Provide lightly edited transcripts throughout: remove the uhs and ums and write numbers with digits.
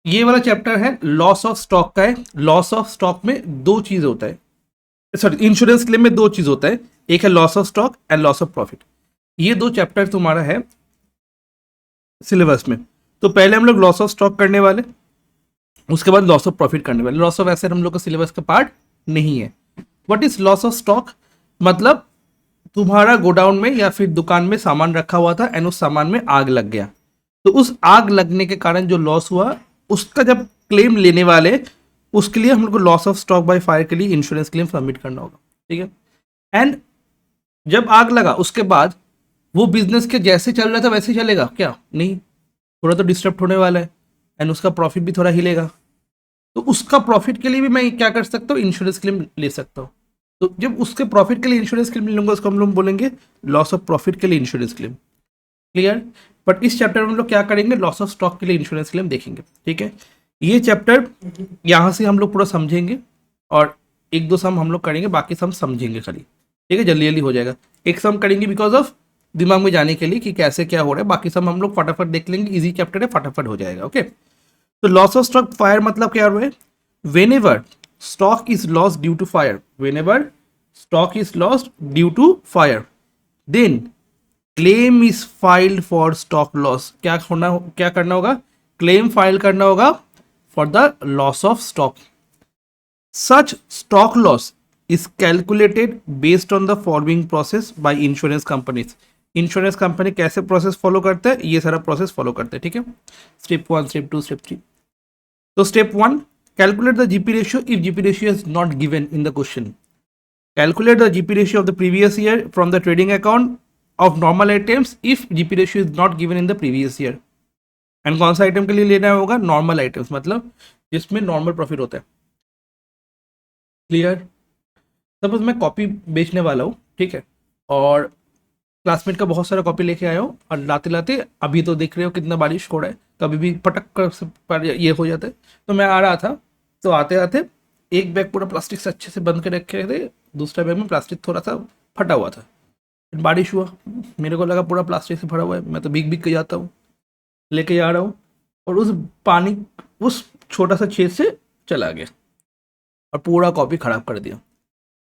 ये वाला चैप्टर है लॉस ऑफ स्टॉक का है। लॉस ऑफ स्टॉक में दो चीज होता है, सॉरी इंश्योरेंस क्लेम में दो चीज होता है, एक है loss of stock and loss of profit. ये दो चैप्टर तुम्हारा है सिलेबस में। तो पहले हम लोग लॉस ऑफ स्टॉक करने वाले, उसके बाद लॉस ऑफ प्रॉफिट करने वाले। लॉस ऑफ एसेट हम लोग का सिलेबस का पार्ट नहीं है। What is loss of stock? मतलब तुम्हारा गोडाउन में या फिर दुकान में सामान रखा हुआ था एंड उस सामान में आग लग गया, तो उस आग लगने के कारण जो लॉस हुआ उसका जब क्लेम लेने वाले, उसके लिए हम लोग को loss of stock by fire के लिए इंश्योरेंस क्लेम सबमिट करना होगा। ठीक है। एंड जब आग लगा उसके बाद वो बिजनेस के जैसे चल रहा था वैसे चलेगा क्या? नहीं, थोड़ा तो डिस्टर्ब होने वाला है एंड उसका प्रॉफिट भी थोड़ा हिलेगा। तो उसका प्रॉफिट के लिए भी मैं क्या कर सकता हूँ? इंश्योरेंस क्लेम ले सकता हूँ। तो जब उसके प्रॉफिट के लिए इंश्योरेंस क्लेम लूंगा उसको हम लोग बोलेंगे लॉस ऑफ प्रॉफिट के लिए इंश्योरेंस क्लेम। क्लियर? बट इस चैप्टर में हम लोग क्या करेंगे? लॉस ऑफ स्टॉक के लिए इंश्योरेंस क्लेम देखेंगे। ठीक है। ये चैप्टर यहाँ से हम लोग पूरा समझेंगे और एक दो सम हम लोग करेंगे, बाकी सम समझेंगे खाली। ठीक है, जल्दी जल्दी हो जाएगा। एक सम करेंगे बिकॉज ऑफ दिमाग में जाने के लिए कि कैसे क्या हो रहा है, बाकी सम हम लोग फटाफट देख लेंगे। इजी चैप्टर है, फटाफट हो जाएगा। ओके। तो लॉस ऑफ स्टॉक फायर मतलब क्या है? Whenever stock is loss due to fire, whenever stock is loss due to fire, then claim is filed for stock loss. क्या करना होगा? क्लेम फाइल करना होगा for the loss of stock. Such stock loss is calculated based on the following process by insurance companies. Insurance company कैसे process follow करते हैं? ये सारा प्रोसेस फॉलो करते हैं। ठीक है। Step 1, step 2, step 3। तो step 1, calculate the GP ratio if GP ratio is not given in the question. Calculate the GP ratio of the previous year from the trading account of normal items if GP ratio is not given in the previous year. And कौन सा item के लिए लेना होगा? Normal items, मतलब जिसमें normal profit होता है। क्लियर? सपोज मैं कॉपी बेचने वाला हूँ, ठीक है, और क्लासमेट का बहुत सारा कॉपी लेके आया हूँ और लाते लाते अभी तो देख रहे हो कितना बारिश हो रहा है, कभी भी पटक कर ये हो जाता है। तो मैं आ रहा था, तो आते आते एक बैग पूरा प्लास्टिक से अच्छे से बंद के रखे थे, दूसरा बैग में प्लास्टिक थोड़ा सा फटा हुआ था। बारिश हुआ, मेरे को लगा पूरा प्लास्टिक से भरा हुआ है, मैं तो भीग भीग के जाता हूँ, लेके जा रहा हूँ और उस पानी उस छोटा सा छेद से चला गया और पूरा कॉपी खराब कर दिया।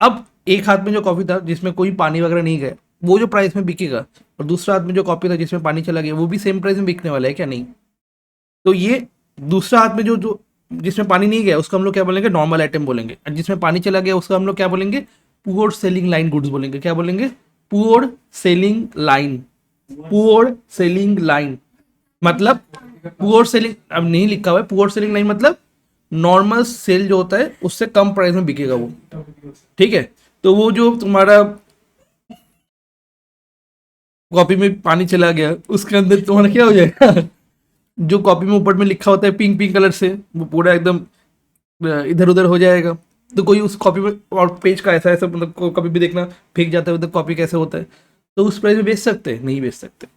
अब एक हाथ में जो कॉपी था जिसमें कोई पानी वगैरह नहीं गया, वो जो प्राइस में बिकेगा, और दूसरा हाथ में जो कॉपी था जिसमें पानी चला गया, वो भी सेम प्राइस में बिकने वाला है क्या? नहीं। तो ये दूसरा हाथ में जो जो जिसमें पानी नहीं गया उसको हम लोग क्या बोलेंगे? नॉर्मल आइटम बोलेंगे। और जिसमें पानी चला गया उसका हम लोग क्या बोलेंगे? पुअर सेलिंग लाइन गुड्स बोलेंगे। क्या बोलेंगे? Poor selling line. Poor selling line मतलब पुअर सेलिंग, अब नहीं लिखा हुआ है। पुअर सेलिंग लाइन मतलब नॉर्मल सेल जो होता है उससे कम प्राइस में बिकेगा वो। ठीक है। तो वो जो तुम्हारा कॉपी में पानी चला गया उसके अंदर तुम्हारा क्या हो जाएगा? जो कॉपी में ऊपर में लिखा होता है पिंक पिंक कलर से, वो पूरा एकदम इधर उधर हो जाएगा। तो कोई उस कॉपी में, और पेज का ऐसा ऐसा मतलब कभी भी देखना फेंक जाता है उधर, कॉपी कैसे होता है। तो उस प्राइस में बेच सकते हैं? नहीं बेच सकते।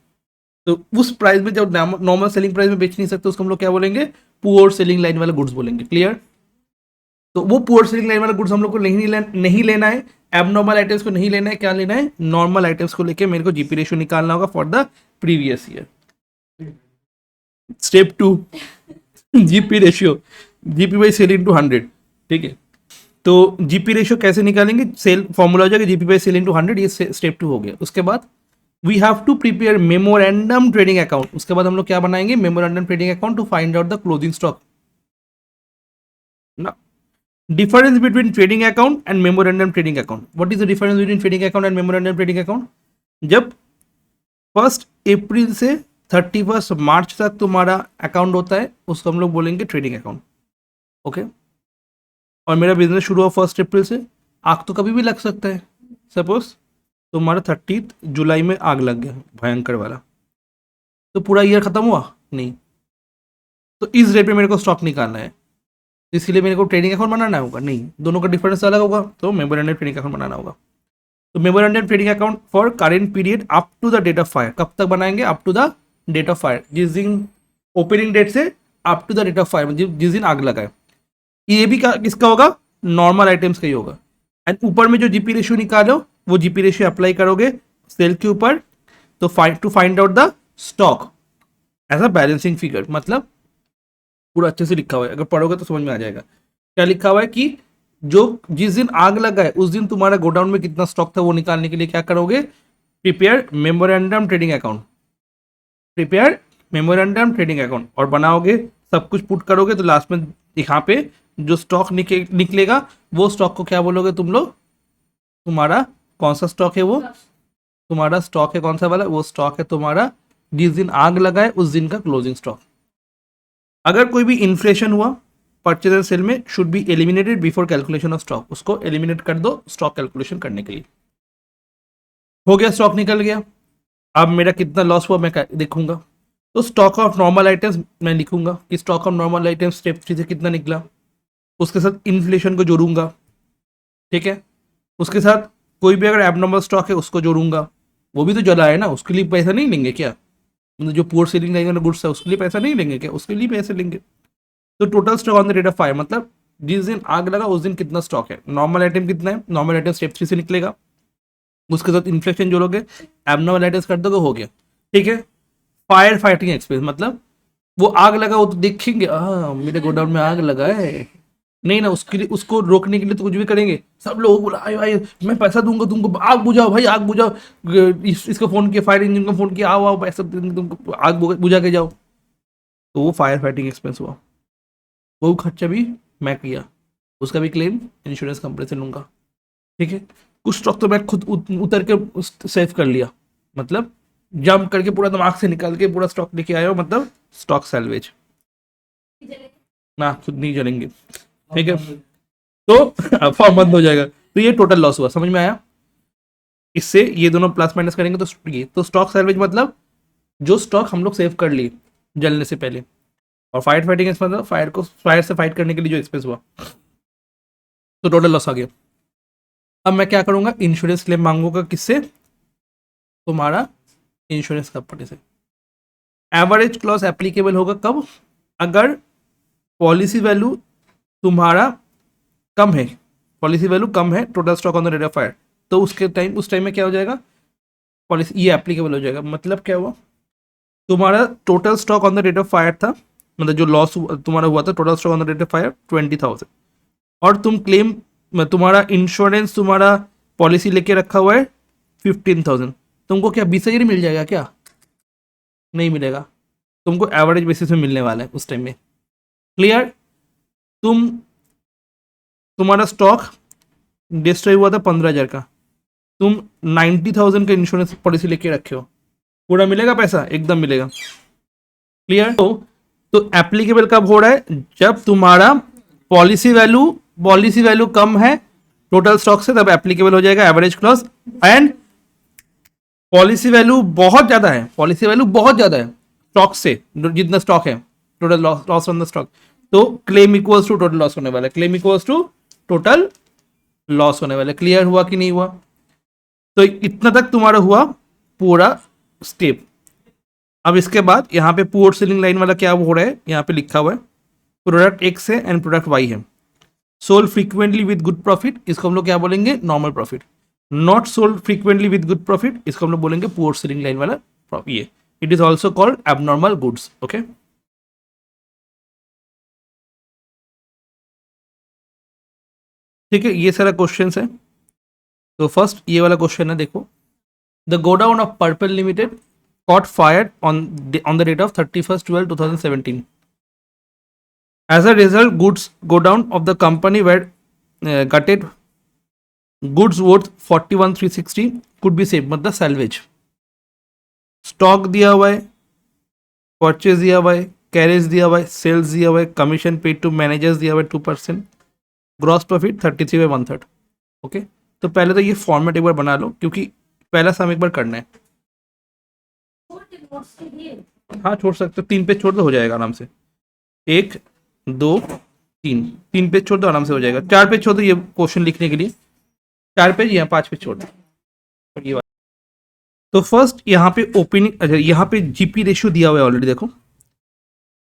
तो उस प्राइस में जब नॉर्मल सेलिंग प्राइस में बेच नहीं सकते उसको हम लोग क्या बोलेंगे? पुअर सेलिंग लाइन वाला गुड्स बोलेंगे। क्लियर? तो वो पुअर सेलिंग लाइन वाला गुड्स हम लोग को नहीं लेना है। एबनॉर्मल आइटम्स को नहीं लेना है। क्या लेना है? नॉर्मल आइटम्स को लेके मेरे को जीपी रेशियो निकालना होगा for the previous year. Step 2, GP ratio, GP by sale into 100। ठीक है। तो जीपी रेशियो कैसे निकालेंगे? सेल फॉर्मूला हो जाएगा जीपी बाई सेल इंटू 100। ये स्टेप 2 हो गया। उसके बाद we have to prepare memorandum trading account. उसके बाद हम लोग क्या बनाएंगे? Memorandum trading account to find out the closing stock ना। Difference between trading account and memorandum trading account. What is the difference between trading account and memorandum trading account? जब 1 अप्रैल से 31 मार्च तक तुम्हारा अकाउंट होता है उसको हम लोग बोलेंगे ट्रेडिंग अकाउंट। ओके। और मेरा बिजनेस शुरू हुआ 1 अप्रैल से, आग तो कभी भी लग सकता है। सपोज तुम्हारा 30 जुलाई में आग लग गया भयंकर वाला, तो पूरा ईयर खत्म हुआ? नहीं। तो इस रेट पे मेरे को स्टॉक निकालना है, इसलिए मेरे को ट्रेडिंग अकाउंट बनाना होगा? नहीं, दोनों का डिफरेंस अलग होगा, तो मेमोरेंडम ट्रेडिंग अकाउंट बनाना होगा। तो memorandum trading account for current period up to the date of fire. कब तक बनाएंगे? Up to the date of fire, जिस दिन ओपनिंग डेट से up to the date of fire, जिस दिन आग लगा है। ये भी किसका होगा? नॉर्मल आइटम्स का ही होगा। एंड ऊपर में जो जीपी रेशियो निकालो वो जीपी रेशियो अप्लाई करोगे सेल के ऊपर, तो to find out the stock as a balancing figure. मतलब पूरा अच्छे से लिखा हुआ है, अगर पढ़ोगे तो समझ में आ जाएगा। क्या लिखा हुआ है कि जो जिस दिन आग लगा है उस दिन तुम्हारा गोडाउन में कितना स्टॉक था वो निकालने के लिए क्या करोगे, prepare memorandum trading account, prepare memorandum trading account, और बनाओगे, सब कुछ पुट करोगे, तो लास्ट में यहाँ पे जो स्टॉक निकलेगा वो स्टॉक को क्या बोलोगे तुम लोग, तुम्हारा कौन सा स्टॉक है वो, तुम्हारा स्टॉक है कौन सा वाला, वो स्टॉक है तुम्हारा जिस दिन आग लगा है उस दिन का क्लोजिंग स्टॉक। अगर कोई भी इन्फ्लेशन हुआ परचेज एंड सेल में, should be eliminated before calculation of stock, उसको एलिमिनेट कर दो स्टॉक कैलकुलेशन करने के लिए। हो गया, स्टॉक निकल गया। अब मेरा कितना लॉस हुआ मैं देखूंगा, तो स्टॉक ऑफ नॉर्मल आइटम्स मैं लिखूंगा कि stock of normal items step 3 से कितना निकला, उसके साथ इन्फ्लेशन को जोड़ूंगा, ठीक है। उसके साथ कोई भी अगर एबनॉर्मल स्टॉक है उसको जोड़ूंगा, वो भी तो जला है ना, उसके लिए पैसा नहीं लेंगे क्या, मतलब जो पुअर सेलिंग लाइन वाला गुड्स है उसके लिए पैसा नहीं लेंगे क्या, उसके लिए पैसे लेंगे। तो total stock on the rate of 5 मतलब जिस दिन आग लगा उस दिन कितना स्टॉक है, नॉर्मल आइटम कितना है, नॉर्मल आइटम स्टेप 3 से निकलेगा, उसके साथ इन्फ्लेशन जोड़ोगे, एबनॉर्मल आइटम्स कर दोगे, हो गया, ठीक है। फायर फाइटिंग एक्सपेंस मतलब वो आग लगा वो तो देखेंगे, मेरे गोडाउन में आग लगा है, नहीं ना, उसके लिए उसको रोकने के लिए तो कुछ भी करेंगे, सब लोग बोला आयो आयो मैं पैसा दूंगा तुमको, आग बुझाओ भाई आग बुझाओ, इसको फोन किया, फायर इंजन को फोन किया, आओ आओ पैसा तुमको आग बुझा के जाओ, तो वो फायर फाइटिंग एक्सपेंस हुआ, वो खर्चा भी मैं किया, उसका भी क्लेम इंश्योरेंस कंपनी से लूंगा, ठीक है। कुछ स्टॉक तो मैं खुद उतर के सेव कर लिया, मतलब जंप करके पूरा दिमाग से निकाल के पूरा स्टॉक लेके आया हो, मतलब स्टॉक सैल्वेज ना, खुद नहीं जलेंगे, ठीक है। तो फॉर्म बंद हो जाएगा, तो ये टोटल लॉस हुआ, समझ में आया। इससे ये दोनों प्लस माइनस करेंगे तो ये तो स्टॉक सैल्वेज मतलब जो स्टॉक हम लोग सेव कर लिए जलने से पहले, और फायर फाइटिंग एक्सपेंस मतलब फायर से फाइट करने के लिए जो एक्सपेंस हुआ, तो टोटल लॉस आ गया। अब मैं क्या करूंगा, इंश्योरेंस क्लेम मांगूंगा किससे, तुम्हारा इंश्योरेंस कंपनी से। एवरेज क्लॉज एप्लीकेबल होगा कब, अगर पॉलिसी वैल्यू तुम्हारा कम है, पॉलिसी वैल्यू कम है total stock on the rate of fire, तो उस टाइम में क्या हो जाएगा, पॉलिसी ये एप्लीकेबल हो जाएगा। मतलब क्या हुआ, तुम्हारा total stock on the rate of fire था, मतलब जो लॉस तुम्हारा हुआ था total stock on the rate of fire 20,000, और तुम क्लेम तुम्हारा इंश्योरेंस तुम्हारा पॉलिसी लेके रखा हुआ है 15,000, तुमको क्या 20,000 मिल जाएगा क्या, नहीं मिलेगा, तुमको एवरेज बेसिस में मिलने वाला है उस टाइम में। क्लियर, तुम्हारा स्टॉक डिस्ट्रॉय हुआ था 15,000 का, तुम 90,000 का इंश्योरेंस पॉलिसी लेके रखे हो, पूरा मिलेगा पैसा, एकदम मिलेगा। क्लियर, तो एप्लीकेबल कब हो रहा है, जब तुम्हारा पॉलिसी वैल्यू कम है टोटल स्टॉक से, तब एप्लीकेबल हो जाएगा average clause. And policy value बहुत ज्यादा है, पॉलिसी वैल्यू बहुत ज्यादा है स्टॉक से, जितना स्टॉक है total loss on the stock, तो claim equals to total loss होने वाला है, claim equals to total loss होने वाला है। क्लियर हुआ कि नहीं हुआ, तो इतना तक तुम्हारा हुआ पूरा स्टेप। अब इसके बाद यहाँ पे पुअर सेलिंग लाइन वाला क्या हो रहा है, यहाँ पे लिखा हुआ है प्रोडक्ट एक्स है एंड प्रोडक्ट वाई है, sold frequently with good profit, इसको हम लोग क्या बोलेंगे, normal profit. Not sold frequently with good profit, इसको हम लोग बोलेंगे पुअर सेलिंग लाइन वाला ये, it is also called abnormal goods. Okay, ठीक है, ये सारा क्वेश्चन है। तो फर्स्ट ये वाला क्वेश्चन है, देखो, the godown of purple limited caught fire on the date of 31st 12 2017. As a result, goods go down of the company were gutted, goods worth 41,360 could be saved, मतलब salvage। Stock दिया हुआ है, purchase दिया हुआ है, carriage दिया हुआ है, सेल्स दिया हुआ है, कमीशन पेड टू मैनेजर्स दिया हुआ है 2%, ग्रॉस प्रॉफिट 33/1/3। ओके, तो पहले तो ये फॉर्मेट एक बार बना लो, क्योंकि पहला सम एक बार करना है। हाँ छोड़ सकते हो, 3 पेज छोड़ दो, हो जाएगा आराम से, 1 2 3 पेज छोड़ दो, आराम से हो जाएगा। 4 पेज छोड़ दो ये क्वेश्चन लिखने के लिए, 4 पेज या 5 पेज छोड़ दो। ये तो फर्स्ट यहाँ पे ओपनिंग, अच्छा यहाँ पे जीपी रेशियो दिया हुआ है ऑलरेडी, देखो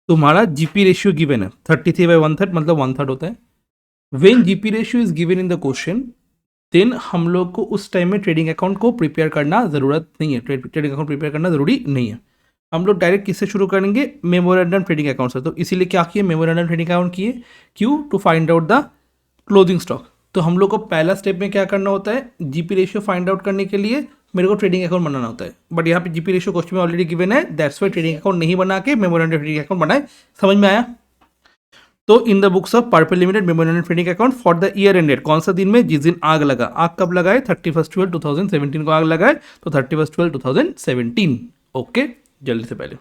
तुम्हारा जीपी रेशियो गिवन है 33/1/3, मतलब 1/3 होता है। When GP ratio is given in the question, then हम लोग को उस टाइम में ट्रेडिंग अकाउंट को प्रिपेयर करना जरूरत नहीं है, ट्रेडिंग अकाउंट प्रिपेयर करना जरूरी नहीं है। हम लोग डायरेक्ट किससे शुरू करेंगे, मेमोरेंडम ट्रेडिंग अकाउंट से। तो इसीलिए क्या किए, मेमोरेंडम ट्रेडिंग अकाउंट किए, क्यों, to find out the closing stock. तो हम लोग को पहला स्टेप में क्या करना होता है, जीपी रेशियो फाइंड आउट करने के लिए मेरे को ट्रेडिंग अकाउंट बनाना होता है। बट यहाँ पे जीपी रेशियो क्वेश्चन में ऑलरेडी गिवन है, दैट्स वाई ट्रेडिंग अकाउंट नहीं बना के मेमोरेंडम ट्रेडिंग अकाउंट बनाए। समझ में आया। तो in the books of purple limited memorandum trading account for the year ended, कौन सा दिन में, जिस दिन आग लगा। आग कब लगाए, 31/12/2017 को आग लगाए, तो 31/12/2017। ओके, जल्दी से पहले।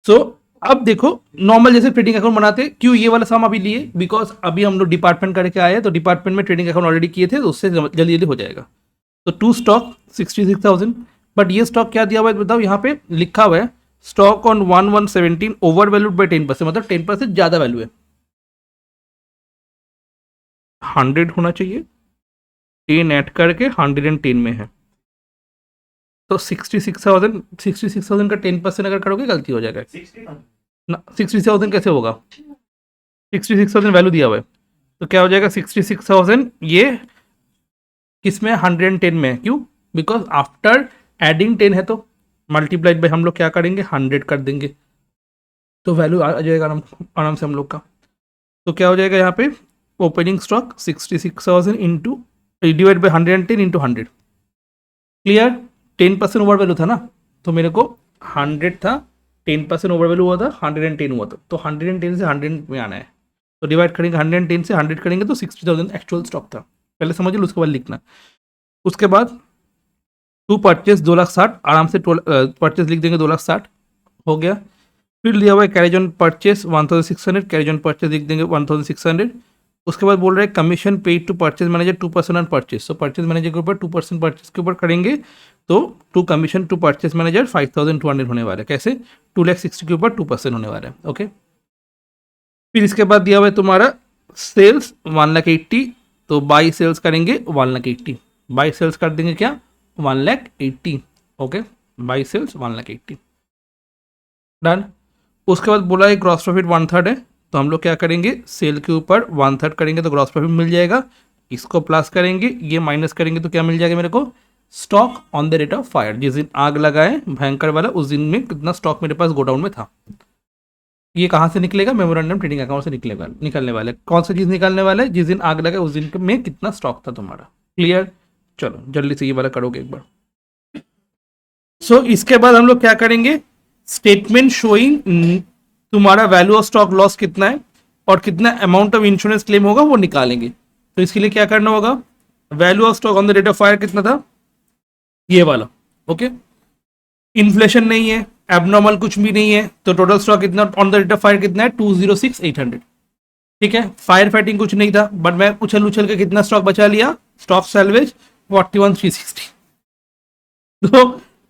सो अब देखो, नॉर्मल जैसे ट्रेडिंग अकाउंट बनाते, क्यों ये वाला साम अभी लिए, बिकॉज अभी हम लोग डिपार्टमेंट करके आए हैं, तो डिपार्टमेंट में ट्रेडिंग अकाउंट ऑलरेडी किए थे, तो उससे जल्दी जल्दी हो जाएगा। तो टू स्टॉक 66,000, बट ये स्टॉक क्या दिया हुआ है बताओ, यहाँ पे लिखा हुआ है stock on 1117 over valued by 10%, मतलब 10% ज्यादा वैल्यू है। 100 होना चाहिए, 10 ऐड करके 110 में है, तो 66,000 का 10% अगर करोगे गलती हो जाएगा ना। 66,000 कैसे होगा, 66,000 वैल्यू दिया हुआ है, तो क्या हो जाएगा 66,000, ये किस में, 110 में है। क्यों, बिकॉज आफ्टर एडिंग 10 है, तो मल्टीप्लाइड बाई हम लोग क्या करेंगे, 100 कर देंगे, तो वैल्यू आ जाएगा आराम से हम लोग का। तो क्या हो जाएगा यहाँ पे, opening stock 66,000 into divide by 110 into 100। Clear, 10% over value था ना, तो मेरे को 100 था, 10% ओवर वैल्यू हुआ था, 110 हुआ था, तो 110 से 100 में आना है, तो डिवाइड करेंगे 110 से 100 करेंगे, तो 60,000 एक्चुअल स्टॉक था। पहले समझ लो, उसके बाद लिखना। उसके बाद टू परचेज 2,60,000, आराम से परचेज लिख देंगे, 2,60,000 हो गया। फिर दिया हुआ है carriage on purchase 1,600, carriage on purchase लिख देंगे 1,600। उसके बाद बोल रहे हैं commission paid to purchase manager 2% on purchase, तो परचेज मैनेजर के ऊपर 2% परचेज के ऊपर करेंगे, तो to commission to purchase manager 5,200 होने वाला है। कैसे, 2,60,000 के ऊपर 2% होने वाला है। ओके, फिर इसके बाद दिया हुआ है तुम्हारा सेल्स 1,80,000, तो बाई सेल्स करेंगे 1,80,000, बाई सेल्स कर देंगे क्या, 1,80,000। Okay, by sales 1,80,000, done. उसके बाद बोला है ग्रॉस प्रॉफिट 1/3 है, तो हम लोग क्या करेंगे, सेल के ऊपर 1/3 करेंगे तो ग्रॉस प्रॉफिट मिल जाएगा, इसको प्लस करेंगे, ये माइनस करेंगे, तो क्या मिल जाएगा मेरे को, stock on the rate of fire, जिस दिन आग लगाए भयंकर वाला, उस दिन में कितना स्टॉक मेरे पास गोडाउन में था। ये कहाँ से निकलेगा, मेमोरेंडम ट्रेडिंग अकाउंट से निकलने वाले। कौन सा चीज़ निकलने वाला है, जिस दिन आग लगा उस दिन में कितना स्टॉक था तुम्हारा। क्लियर, चलो जल्दी से ये वाला करोगे एक बार। सो इसके बाद हम लोग क्या करेंगे, स्टेटमेंट शोइंग तुम्हारा वैल्यू ऑफ स्टॉक लॉस कितना है और कितना अमाउंट ऑफ इंश्योरेंस क्लेम होगा वो निकालेंगे। तो इसके लिए क्या करना होगा, value of stock on the rate of fire कितना था, ये वाला। ओके, इन्फ्लेशन नहीं है, एबनॉर्मल कुछ भी नहीं है, तो टोटल स्टॉक कितना on the rate of fire कितना है, 206,800। ठीक है, फायर फाइटिंग कुछ नहीं था, बट मैं उछल उछल के कितना स्टॉक बचा लिया, स्टॉक सैल्वेज 41,360, तो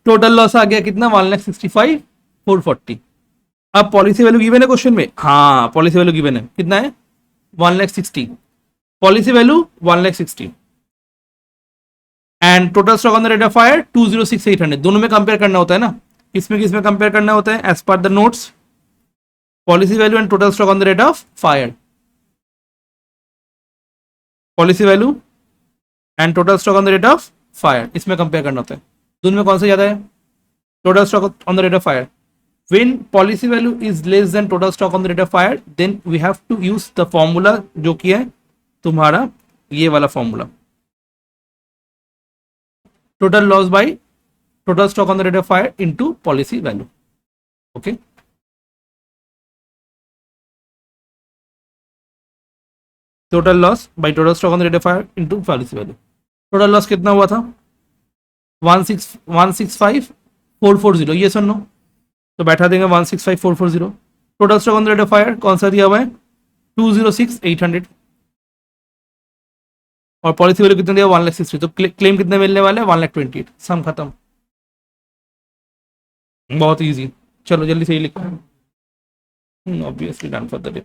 टोटल लॉस आ गया कितना, 1,65,440। अब पॉलिसी वैल्यू गिवन है क्वेश्चन में, हाँ पॉलिसी वैल्यू गिवन है, कितना है, 1,60,000, policy value 1,60,000 and total stock on the rate of fire 206,800। दोनों में कंपेयर करना होता है ना, किसमें कंपेयर करना होता है, as per the notes, policy value and total stock on the rate of fire, policy value and total stock on the rate of fire, इसमें कंपेयर करना होता है। दोनों में कौन सा ज्यादा है, total stock on the rate of fire. When policy value is less than total stock on the rate of fire, then we have to use the formula जो कि है तुम्हारा ये वाला formula, total loss by total stock on the rate of fire into policy value. Okay, total loss by total stock on the rate of fire into policy value. Total loss कितना हुआ था, 165,440, ये सुन लो, तो बैठा देंगे 165,440। Total stock on the rate of fire कौन सा दिया हुआ है, 206,800, और पॉलिसी वैल्यू कितना दिया, 1,60,000, तो क्लेम कितने मिलने वाले हैं, 1,28,000। सम खत्म, बहुत इजी। चलो जल्दी से ये लिखो, obviously done for the day.